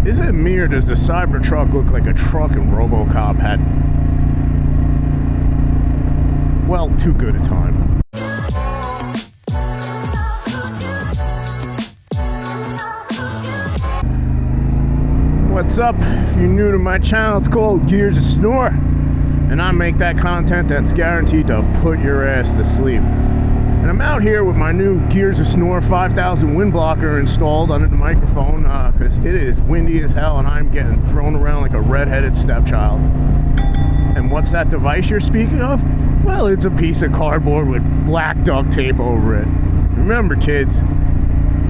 Is it me or does the Cybertruck look like a truck and RoboCop had, well, too good a time? What's up? If you're new to my channel, it's called Gears of Snore, and I make that content that's guaranteed to put your ass to sleep. And I'm out here with my new Gears of Snore 5000 wind blocker installed under the microphone because it is windy as hell and I'm getting thrown around like a redheaded stepchild. And what's that device you're speaking of? Well, it's a piece of cardboard with black duct tape over it. Remember, kids,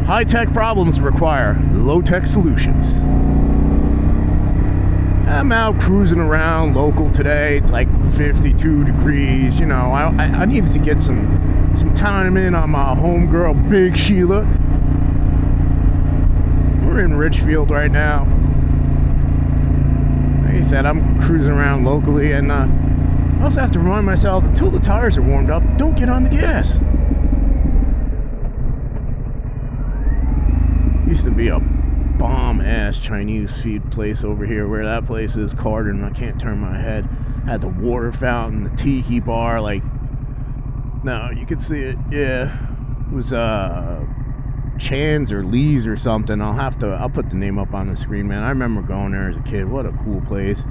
high-tech problems require low-tech solutions. I'm out cruising around local today. It's like 52 degrees. You know, I needed to get some time in on my homegirl, Big Sheila. We're in Richfield right now. Like I said, I'm cruising around locally, and I also have to remind myself, until the tires are warmed up, don't get on the gas. Used to be a bomb-ass Chinese feed place over here. Where that place is, Squadron, I can't turn my head. Had the water fountain, the tiki bar, like, no, you could see it. Yeah, it was Chan's or Lee's or something. I'll put the name up on the screen, man. I remember going there as a kid. What a cool place.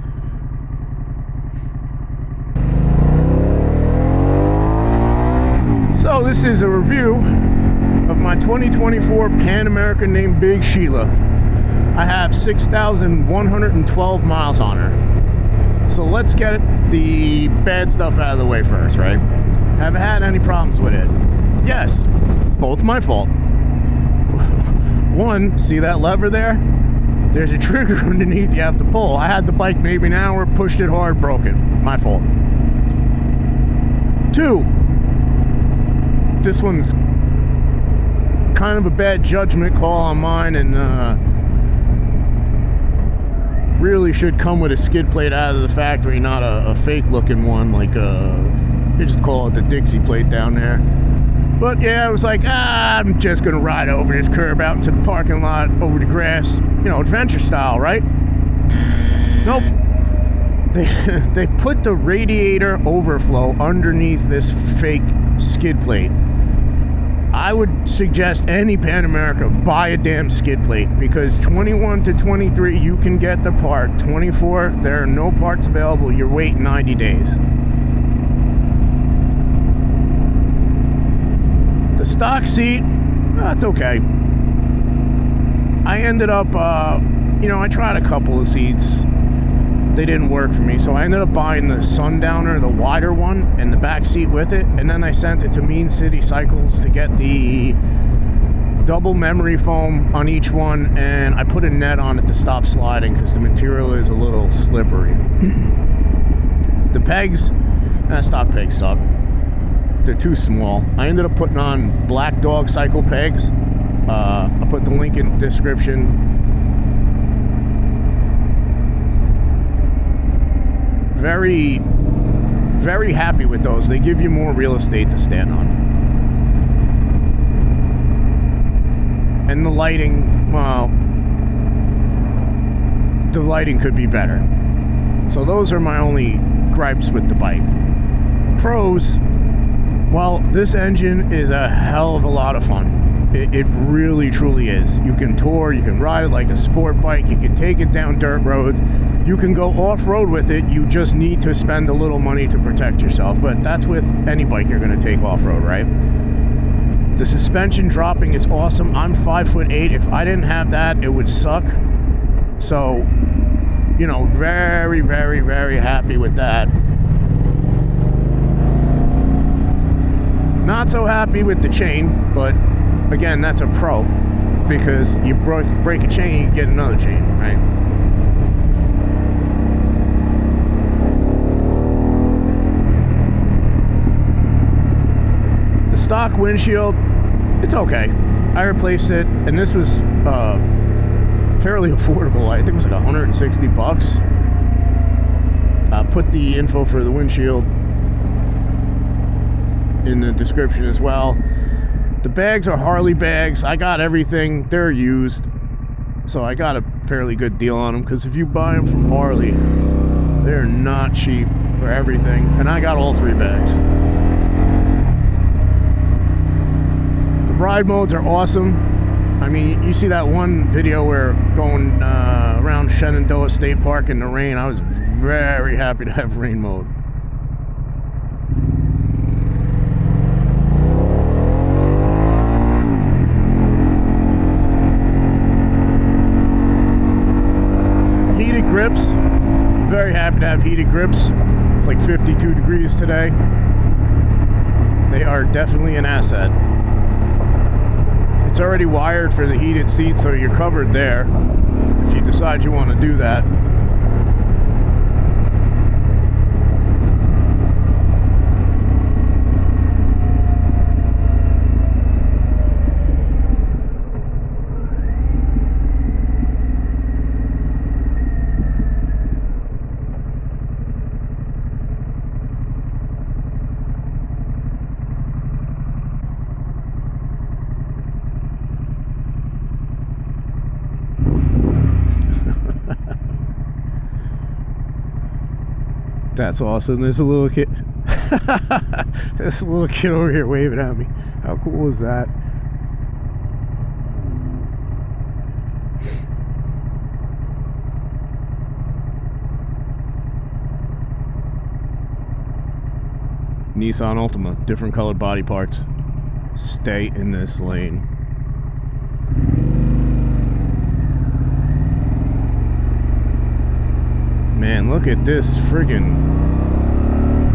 So this is a review of my 2024 Pan American named Big Sheila. I have 6,112 miles on her. So let's get the bad stuff out of the way first, right? Haven't had any problems with it. Yes, both my fault. One, see that lever there? There's a trigger underneath you have to pull. I had the bike maybe an hour, pushed it hard, broke it. My fault. Two, this one's kind of a bad judgment call on mine, and really should come with a skid plate out of the factory, not a fake looking one like they just call it the Dixie plate down there. But yeah, I was like, I'm just gonna ride over this curb out into the parking lot, over the grass, you know, adventure style, right? Nope. They put the radiator overflow underneath this fake skid plate. I would suggest any Pan America buy a damn skid plate, because 21 to 23 you can get the part. 24 there are no parts available. You're waiting 90 days. The stock seat, that's okay. I ended up, I tried a couple of seats. They didn't work for me, so I ended up buying the Sundowner, the wider one, and the back seat with it, and then I sent it to Mean City Cycles to get the double memory foam on each one, and I put a net on it to stop sliding because the material is a little slippery. The pegs, stock pegs suck. They're too small. I ended up putting on Black Dog cycle pegs. I'll put the link in the description. Very, very happy with those. They give you more real estate to stand on. And the lighting, well, the lighting could be better. So those are my only gripes with the bike. Pros, well, this engine is a hell of a lot of fun. It really, truly is. You can tour, you can ride it like a sport bike, you can take it down dirt roads, you can go off-road with it. You just need to spend a little money to protect yourself, but that's with any bike you're going to take off-road, right? The suspension dropping is awesome. I'm 5'8". If I didn't have that, it would suck. So, you know, very, very, very happy with that. Not so happy with the chain, but again, that's a pro, because you break a chain, you get another chain, right? The stock windshield, it's okay. I replaced it, and this was fairly affordable. I think it was like 160 bucks. Put the info for the windshield in the description as well. The bags are Harley bags. I got everything. They're used. So I got a fairly good deal on them, because if you buy them from Harley, they're not cheap for everything. And I got all 3 bags. The ride modes are awesome. I mean, you see that one video where going around Shenandoah State Park in the rain. I was very happy to have rain mode. Heated grips. Very happy to have heated grips. It's like 52 degrees today. They are definitely an asset. It's already wired for the heated seat, so you're covered there if you decide you want to do that. That's awesome. There's a little kid. There's a little kid over here waving at me. How cool is that? Nissan Altima, different colored body parts. Stay in this lane. Man, look at this friggin'.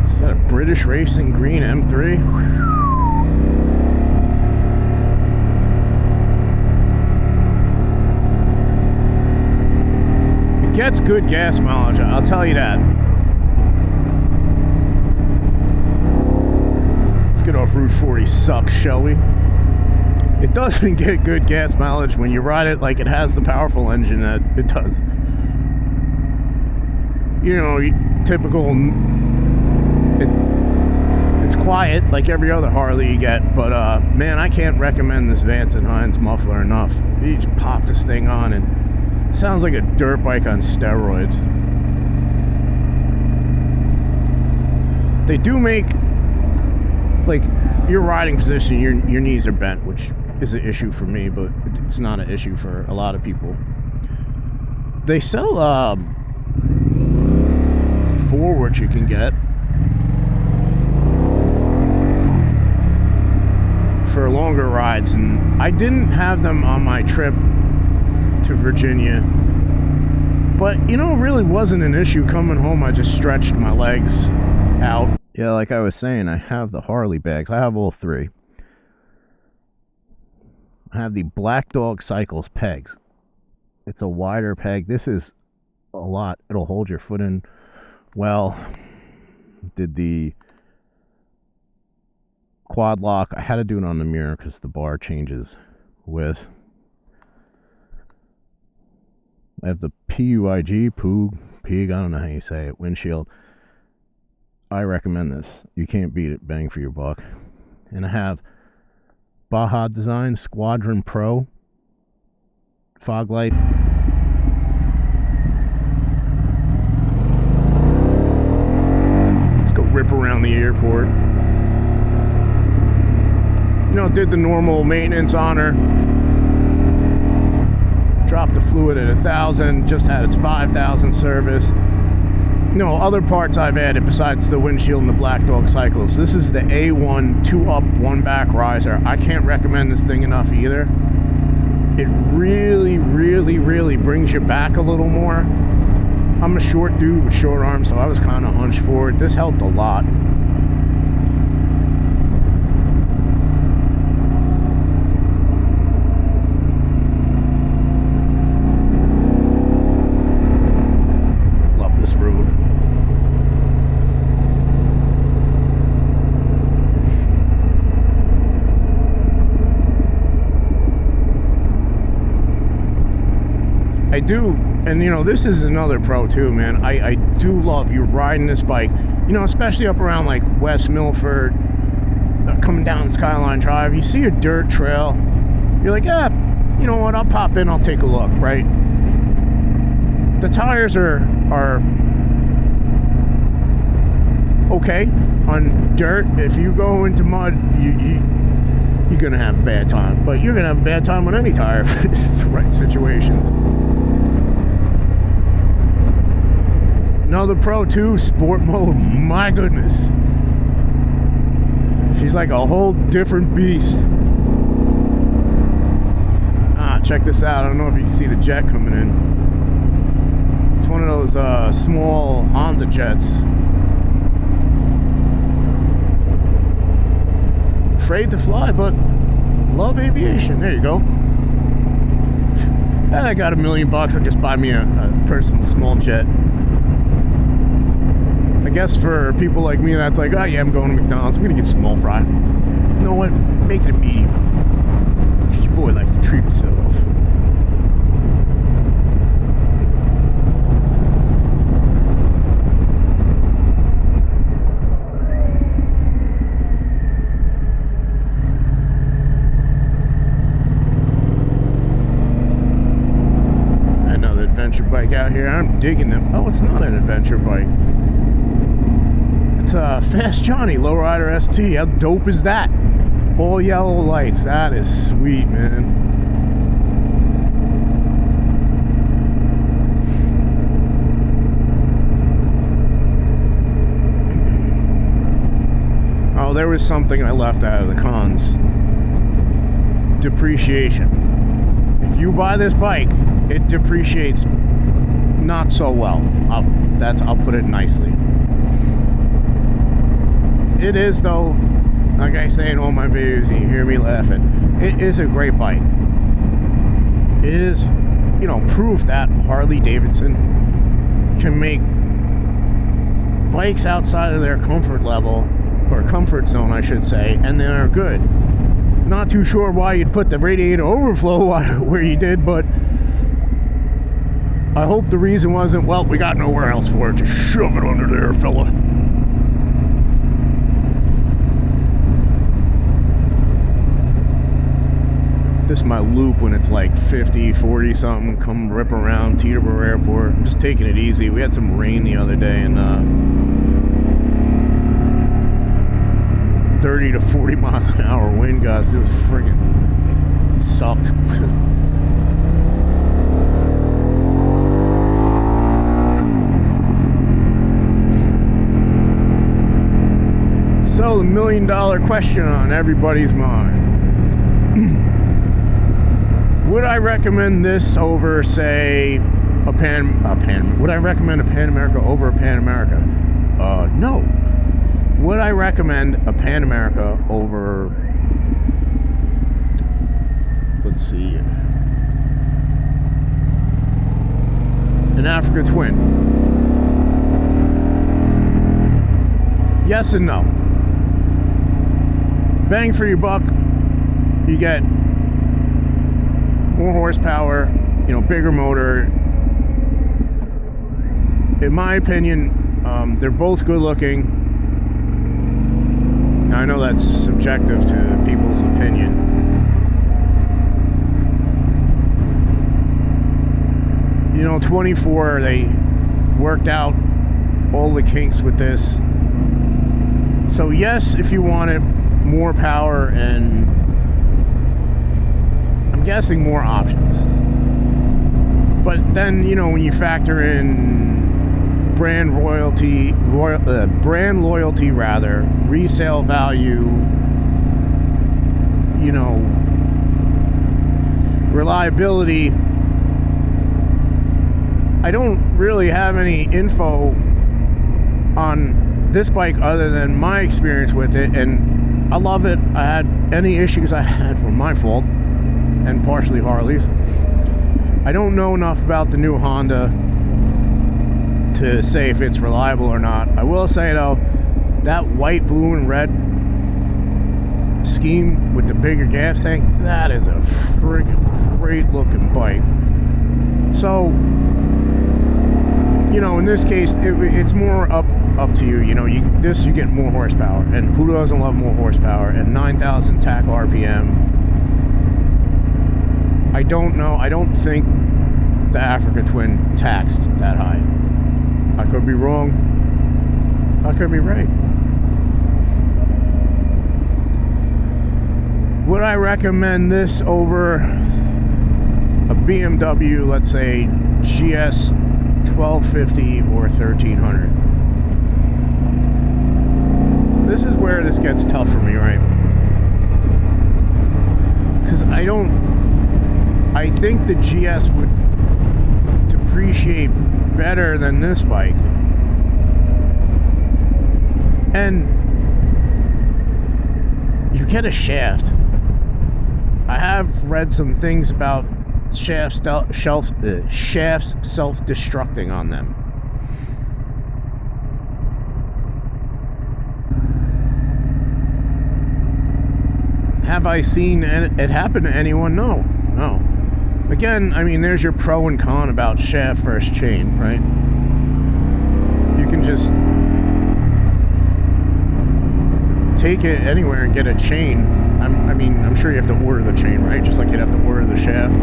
Is that a British Racing Green M3? It gets good gas mileage, I'll tell you that. Let's get off Route 40 sucks, shall we? It doesn't get good gas mileage when you ride it like it has the powerful engine that it does. You know, typical, it's quiet like every other Harley you get, but man, I can't recommend this Vance & Hines muffler enough. You just pop this thing on and it sounds like a dirt bike on steroids. They do make, like, your riding position, your knees are bent, which is an issue for me, but it's not an issue for a lot of people. They sell forward you can get for longer rides, and I didn't have them on my trip to Virginia, but you know, it really wasn't an issue coming home. I just stretched my legs out. Yeah, like I was saying, I have the Harley bags. I have all 3. I have the Black Dog Cycles pegs. It's a wider peg. This is a lot. It'll hold your foot in. Well, did the quad lock. I had to do it on the mirror because the bar changes with. I have the Puig, I don't know how you say it, Windshiled. I recommend this. You can't beat it. Bang for your buck. And I have Baja Design Squadron Pro fog light. Go rip around the airport. You know, did the normal maintenance on her. Dropped the fluid at 1,000. Just had its 5,000 service. You know, other parts I've added besides the windshield and the Black Dog Cycles. This is the A1 2-up 1-back riser. I can't recommend this thing enough either. It really, really, really brings you back a little more. I'm a short dude with short arms, so I was kind of hunched forward. This helped a lot. Love this road. I do. And, you know, this is another pro, too, man. I do love you riding this bike, you know, especially up around, like, West Milford, coming down Skyline Drive. You see a dirt trail. You're like, you know what, I'll pop in, I'll take a look, right? The tires are okay on dirt. If you go into mud, you're gonna have a bad time. But you're gonna have a bad time on any tire if it's the right situations. Another Pro 2 sport mode, my goodness. She's like a whole different beast. Check this out. I don't know if you can see the jet coming in. It's one of those small Honda jets. Afraid to fly, but love aviation. There you go. I got $1 million. I'll just buy me a personal small jet. I guess for people like me, that's like, oh yeah, I'm going to McDonald's. I'm gonna get small fry. You know what? Make it a medium. Your boy likes to treat himself. Another adventure bike out here. I'm digging them. Oh, it's not an adventure bike. It's a Fast Johnny Lowrider ST. How dope is that? All yellow lights. That is sweet, man. Oh, there was something I left out of the cons. Depreciation. If you buy this bike, it depreciates not so well. I'll put it nicely. It is, though, like I say in all my videos, and you hear me laughing, it is a great bike. It is, you know, proof that Harley Davidson can make bikes outside of their comfort level, or comfort zone, I should say, and they are good. Not too sure why you'd put the radiator overflow where you did, but I hope the reason wasn't, well, we got nowhere else for it, just shove it under there, fella. This might loop when it's like 50, 40 something, come rip around Teterboro Airport. I'm just taking it easy. We had some rain the other day, and 30 to 40 mile an hour wind gusts. It was friggin', it sucked. So the $1 million question on everybody's mind. Would I recommend this over, say, would I recommend a Pan America over a Pan America? No. Would I recommend a Pan America over, let's see, an Africa Twin? Yes and no. Bang for your buck, you get more horsepower, you know, bigger motor. In my opinion, they're both good looking. Now, I know that's subjective to people's opinion. You know, 24, they worked out all the kinks with this. So yes, if you wanted more power and I'm guessing more options. But then, you know, when you factor in brand loyalty, resale value, you know, reliability, I don't really have any info on this bike other than my experience with it, and I love it. I had any issues I had were my fault, and partially Harley's. I don't know enough about the new Honda to say if it's reliable or not. I will say though, that white, blue, and red scheme with the bigger gas tank, that is a friggin' great looking bike. So, you know, in this case, it's more up to you. You know, you get more horsepower, and who doesn't love more horsepower? And 9,000 tack RPM. I don't know. I don't think the Africa Twin taxed that high. I could be wrong. I could be right. Would I recommend this over a BMW, let's say GS 1250 or 1300? This is where this gets tough for me, right? Because I think the GS would depreciate better than this bike. And you get a shaft. I have read some things about shafts self-destructing on them. Have I seen it happen to anyone? No. Again, I mean, there's your pro and con about shaft versus chain, right? You can just take it anywhere and get a chain. I'm sure you have to order the chain, right? Just like you'd have to order the shaft.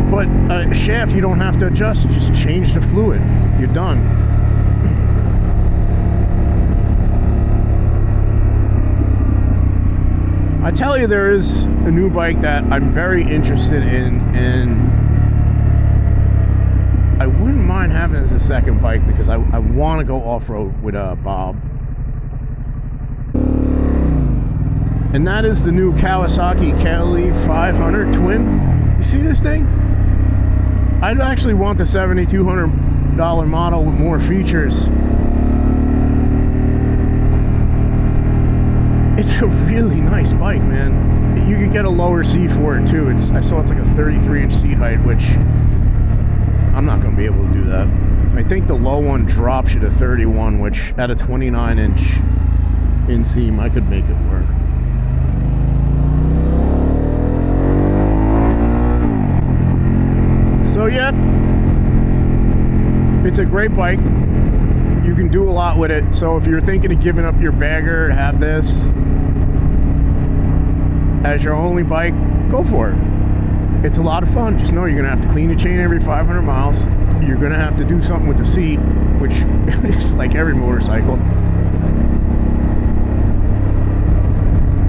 But a shaft, you don't have to adjust. Just change the fluid. You're done. I tell you, there is a new bike that I'm very interested in, and I wouldn't mind having it as a second bike because I want to go off-road with Bob. And that is the new Kawasaki KLE 500 Twin. You see this thing? I'd actually want the $7,200 model with more features. It's a really nice bike, man. You could get a lower seat for it too. I saw it's like a 33-inch seat height, which I'm not going to be able to do that. I think the low one drops you to 31, which at a 29-inch inseam, I could make it work. So yeah, it's a great bike. You can do a lot with it. So if you're thinking of giving up your bagger to have this as your only bike, go for it. It's a lot of fun. Just know you're going to have to clean the chain every 500 miles. You're going to have to do something with the seat, which is like every motorcycle.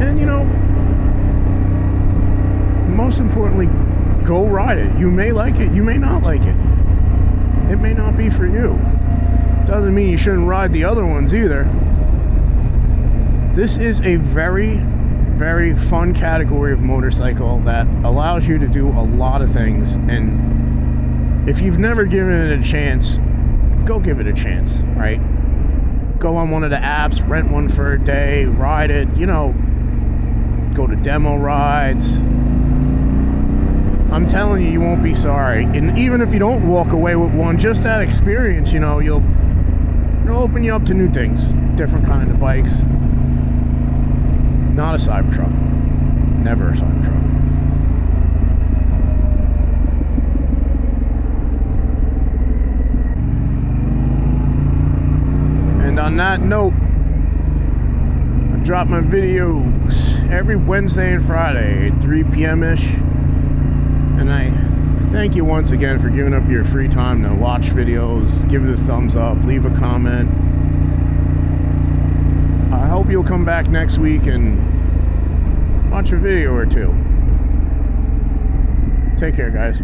And you know, most importantly, go ride it. You may like it, you may not like it. It may not be for you. Doesn't mean you shouldn't ride the other ones either. This is a very, very fun category of motorcycle that allows you to do a lot of things. And if you've never given it a chance, go give it a chance, right? Go on one of the apps, rent one for a day, ride it, you know, go to demo rides. I'm telling you, you won't be sorry. And even if you don't walk away with one, just that experience, you know, it'll open you up to new things, different kind of bikes. Not a Cybertruck. Never a Cybertruck. And on that note, I drop my videos every Wednesday and Friday at 3 p.m.-ish. And I thank you once again for giving up your free time to watch videos, give it a thumbs up, leave a comment. I hope you'll come back next week and watch a video or two. Take care, guys.